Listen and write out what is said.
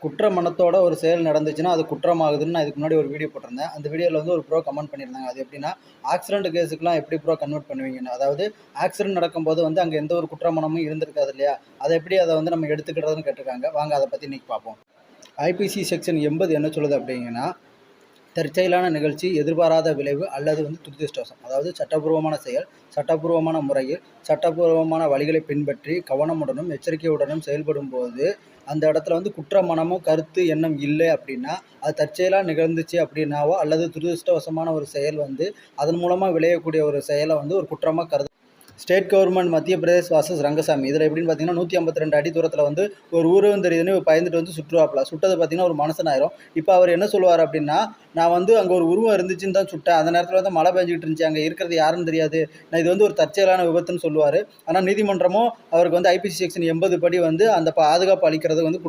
குற்ற மனத்தோட ஒரு செயல் நடந்துச்சுன்னா அது குற்றமாகுதுன்னு நான் இதுக்கு முன்னாடி ஒரு வீடியோ போட்டிருந்தேன். அந்த வீடியோவில் வந்து ஒரு ப்ரோ கமெண்ட் பண்ணியிருந்தாங்க. அது எப்படின்னா, ஆக்சிடென்ட் கேஸுக்குலாம் எப்படி ப்ரோ கன்வெர்ட் பண்ணுவீங்கன்னு. அதாவது ஆக்சிடென்ட் நடக்கும்போது வந்து அங்கே எந்த ஒரு குற்ற மனமும் இருந்திருக்காது இல்லையா? அதை எப்படி அதை வந்து நம்ம எடுத்துக்கிட்டதுன்னு கேட்டிருக்காங்க. வாங்க அதை பற்றி இன்னைக்கு பார்ப்போம். ஐபிசி செக்ஷன் 80 என்ன சொல்லுது அப்படிங்கன்னா, தற்செயலான நிகழ்ச்சி, எதிர்பாராத விளைவு அல்லது வந்து துரதிர்ஷ்டவசம். அதாவது சட்டப்பூர்வமான செயல், சட்டப்பூர்வமான முறையில், சட்டப்பூர்வமான வழிகளை பின்பற்றி கவனமுடனும் எச்சரிக்கையுடனும் செயல்படும்போது அந்த இடத்துல வந்து குற்ற மனமோ கருத்து எண்ணம் இல்லை அப்படின்னா, அது தற்செயலாக நிகழ்ந்துச்சு அப்படின்னாவோ அல்லது துரதிர்ஷ்டவசமான ஒரு செயல் வந்து அதன் மூலமாக விளையக்கூடிய ஒரு செயலை வந்து ஒரு குற்றமாக ஸ்டேட் கவர்மெண்ட் மத்திய பிரதேஷ் வாசஸ் ரங்கசாமி. இதில் எப்படின்னு பார்த்தீங்கன்னா 152 அடி தூரத்தில் வந்து ஒரு ஊரும் தெரியுதுன்னு பயந்துட்டு வந்து சுற்றுவாப்பில். சுட்டது பார்த்தீங்கன்னா ஒரு மனுஷனாயிரும். இப்போ அவர் என்ன சொல்லுவார் அப்படின்னா, நான் வந்து அங்கே ஒரு உருவம் இருந்துச்சுன்னு தான் சுட்டேன். அந்த நேரத்தில் வந்து மழை பெஞ்சிக்கிட்டு இருந்துச்சு, அங்கே இருக்கிறது யாருன்னு தெரியாது, நான் இது வந்து ஒரு தற்செயலான விபத்துன்னு சொல்லுவார். ஆனால் நீதிமன்றமும் அவருக்கு வந்து ஐபிசி செக்ஷன் 80 படி வந்து அந்த பாதுகாப்பு அளிக்கிறது வந்து